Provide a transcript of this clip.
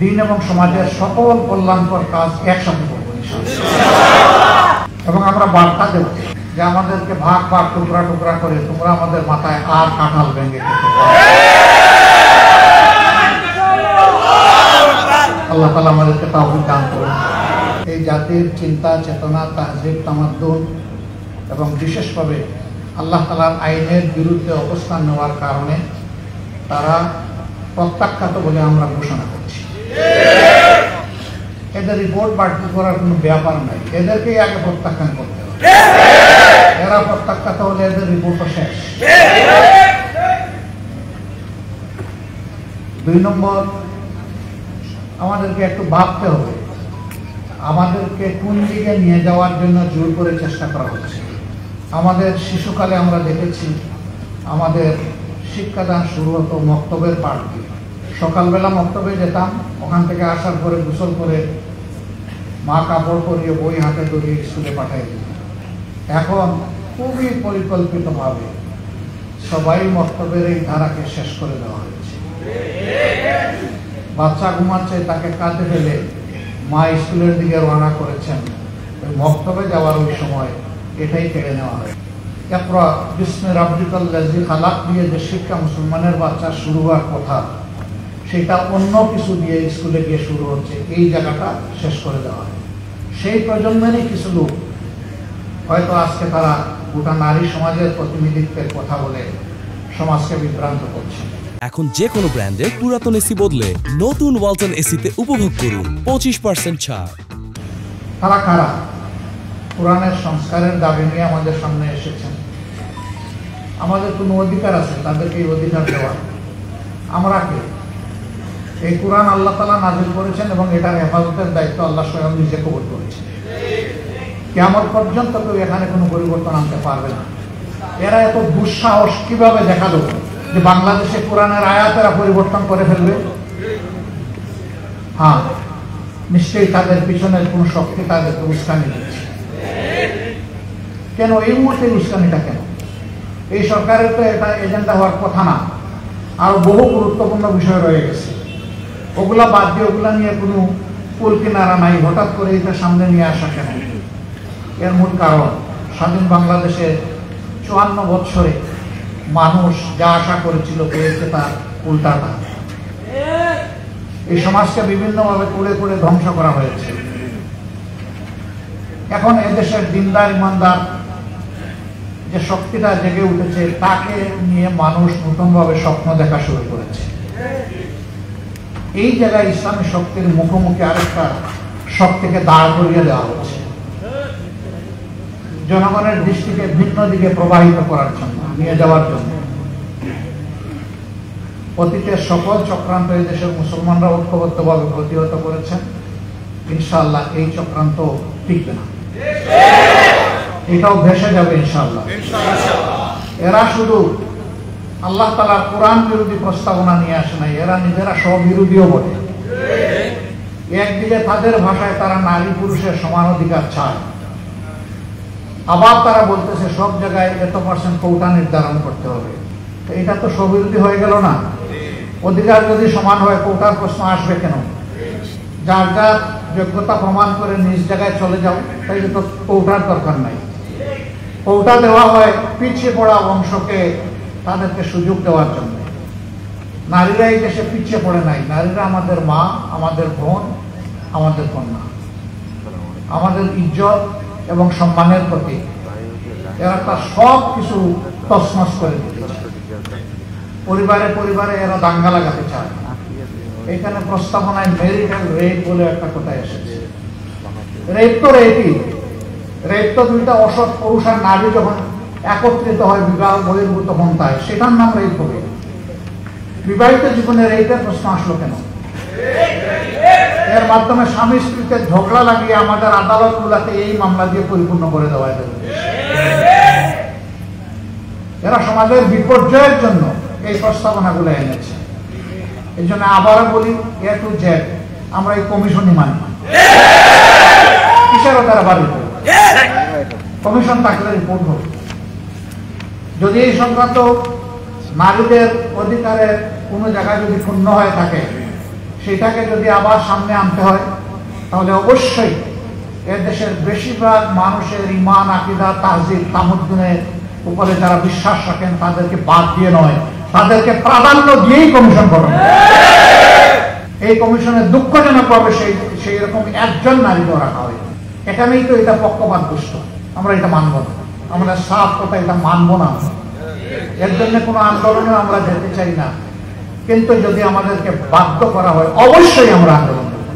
দিন এবং সমাজের সকল কল্যাণকর কাজ একসাথে করবো এবং আমরা বার্তা দেব যে আমাদেরকে ভাগ ভাগ টুকরা টুকরা করে তোমরা আমাদের মাথায় আর কাঁঠাল ভেঙে আল্লাহ তাআলা আমাদেরকে তাওফিক দান করুন। এই জাতির চিন্তা চেতনা তাহজিব তামাদ্দুন এবং বিশেষভাবে আল্লাহ তাআলার আইনের বিরুদ্ধে অবস্থান নেওয়ার কারণে তারা প্রত্যাখ্যাত বলে আমরা ঘোষণা করছি। এদের রিপোর্ট বাতিল করার কোনো ব্যাপার নাই, এদেরকেই আগে প্রত্যাখ্যান করতে হবে। এরা প্রত্যাখ্যাত হলে এদের রিপোর্টও শেষ। 2 নম্বর, আমাদেরকে একটু ভাবতে হবে আমাদেরকে কোন দিকে নিয়ে যাওয়ার জন্য জোর করে চেষ্টা করা হচ্ছে। আমাদের শিশুকালে আমরা দেখেছি আমাদের শিক্ষাদান শুরু হতো মক্তবের পাঠ দিয়ে। সকালবেলা মক্তবে যেতাম, ওখান থেকে আসার পরে গোসল করে মা কাপড় পরিয়ে বই হাতে ধরিয়ে স্কুলে পাঠিয়ে দিত। এখন খুবই পরিকল্পিতভাবে সবাই মক্তবের এই ধারাকে শেষ করে দেওয়া হয়েছে। বাচ্চা ঘুমাচ্ছে, তাকে কাঁধে ফেলে মা স্কুলের দিকে রওনা করেছেন, ওই মক্তবে যাওয়ার ওই সময় এটাই কেড়ে নেওয়া হয়। ইকরা বিসমি রাব্বিকাল্লাযী খালাক দিয়ে যে শিক্ষা মুসলমানের বাচ্চা শুরু হওয়ার কথা, সেটা অন্য কিছু দিয়ে স্কুলে গিয়ে শুরু হচ্ছে। এই জায়গাটা শেষ করে দেওয়া হয়। সেই প্রজন্মেরই কিছু লোক হয়তো আজকে তারা গোটা নারী সমাজের প্রতিনিধিত্বের কথা বলে সমাজকে বিভ্রান্ত করছে। এখন যে কোনো ব্র্যান্ডের পুরাতন এসি বদলে নতুন ওয়ালটন এসিতে উপভোগ করুন 25% ছাড়। তারা কারা? কোরআনের সংস্কারের দাবি নিয়ে আমাদের সামনে এসেছেন। আমাদের কোনো অধিকার আছে তাদেরকে এই অধিকার দেওয়া? আমরা কে? এই কোরআন আল্লাহ তাআলা নাযিল করেছেন এবং এটার হেফাজতের দায়িত্ব আল্লাহ স্বয়ং নিজে কবুল করেছেন। কিয়ামত পর্যন্ত কেউ এখানে কোনো পরিবর্তন আনতে পারবে না। এরা এত দুঃসাহস কিভাবে দেখালো যে বাংলাদেশে কোরআনের আয়াতেরা পরিবর্তন করে ফেলবে? হ্যাঁ, নিশ্চয়ই তাদের পিছনের কোন শক্তি তাদেরকে উস্কানি দিচ্ছে। কেন এই মুহূর্তে উস্কানিটা কেন? এই সরকারের তো এটা এজেন্ডা হওয়ার কথা না। আরো বহু গুরুত্বপূর্ণ বিষয় রয়ে গেছে, ওগুলা বাদ দিয়ে ওগুলা নিয়ে কোনো কুল কিনারা নাই। হঠাৎ করে এটা সামনে নিয়ে আসা কেন? এর মূল কারণ স্বাধীন বাংলাদেশে 54 বছরে মানুষ যা আশা করেছিল পেয়েছে তার উল্টাটা। এই সমাজকে বিভিন্নভাবে কুড়ে কুড়ে ধ্বংস করা হয়েছে। এখন এদেশের দিনদার ইমানদার যে শক্তিটা জেগে উঠেছে, তাকে নিয়ে মানুষ নতুনভাবে স্বপ্ন দেখা শুরু করেছে। এই জায়গায় ইসলামী শক্তির মুখোমুখি আরেকটা শক্তিকে দাঁড় করিয়ে দেওয়া হচ্ছে, জনগণের দৃষ্টিকে ভিন্ন দিকে প্রবাহিত করার জন্য, নিয়ে যাওয়ার জন্য। অতীতের সকল চক্রান্ত এই দেশের মুসলমানরা ঐক্যবদ্ধভাবে প্রতিহত করেছেন। ইনশাআল্লাহ এই চক্রান্ত টিকবে না, এটাও ভেসে যাবে ইনশাআল্লাহ। এরা শুধু আল্লাহ তাআলার কোরআন বিরোধী প্রস্তাবনা নিয়ে আসে নাই, এরা নিজেরা স্ববিরোধীও বটে। একদিকে তাদের ভাষায় তারা নারী পুরুষের সমান অধিকার চায়, আবার তারা বলতেছে সব জায়গায় এত% কোটা নির্ধারণ করতে হবে। এটা তো স্ববিরোধী হয়ে গেল না? অধিকার যদি সমান হয় কোটার প্রশ্ন আসবে কেন? যার যার যোগ্যতা প্রমাণ করে নিজ জায়গায় চলে যাও, তাই তো কোটার দরকার নাই। কোটা দেওয়া হয় পিছিয়ে পড়া অংশকে তাদেরকে সুযোগ দেওয়ার জন্য। নারীরা এই দেশে পিছিয়ে পড়ে নাই। নারীরা আমাদের মা, আমাদের বোন, আমাদের কন্যা, আমাদের ইজ্জত এবং সম্মানের প্রতীক। এরা তার সব কিছু তছনছ করে দিতেছে। পরিবারে পরিবারে এরা দাঙ্গা লাগাতে চায়। এখানে প্রস্তাবনায় ম্যারিটাল রেপ বলে একটা কথা এসেছে। রেপ তো রেপই, রেপ তো দুইটা অসৎ পুরুষ আর নারী যখন একত্রিত হয় বিবাহ বহির্ভূত পন্থায়, সেটার নাম রেপ হবে। বিবাহিত জীবনে রেপের প্রশ্ন আসলো কেন? এর মাধ্যমে স্বামী স্ত্রীতে ঝগড়া লাগিয়ে আমাদের আদালতগুলোতে এই মামলা দিয়ে পরিপূর্ণ করে দেওয়া যাবে। এরা সমাজের বিপর্যয়ের জন্য এই প্রস্তাবনাগুলো এনেছে। এই জন্য আবারও বলি, A to Z আমরা এই কমিশনই মানি। কিসেরও তারা বাড়ি কমিশন থাকলে রিপোর্ট হবে। যদি এই সংক্রান্ত নারীদের অধিকারের কোনো জায়গায় যদি ক্ষুণ্ণ হয়ে থাকে, সেটাকে যদি আবার সামনে আনতে হয় তাহলে অবশ্যই এদেশের বেশিরভাগ মানুষের ঈমান, আকীদা, তাহজিব, তামাদ্দুনের উপরে যারা বিশ্বাস রাখেন তাদেরকে বাদ দিয়ে নয়, তাদেরকে প্রাধান্য দিয়েই কমিশন গঠন। এই কমিশনের দুঃখজনকভাবে সেই রকম একজন নারীকেও রাখা হয়। এখানেই তো এটা পক্ষপাত দুষ্ট। আমরা এটা মানব না, আমরা সাফ কথা এটা মানব না। এর জন্য কোনো আন্দোলনে আমরা যেতে চাই না, কিন্তু যদি আমাদেরকে বাধ্য করা হয় অবশ্যই আমরা আন্দোলন করব।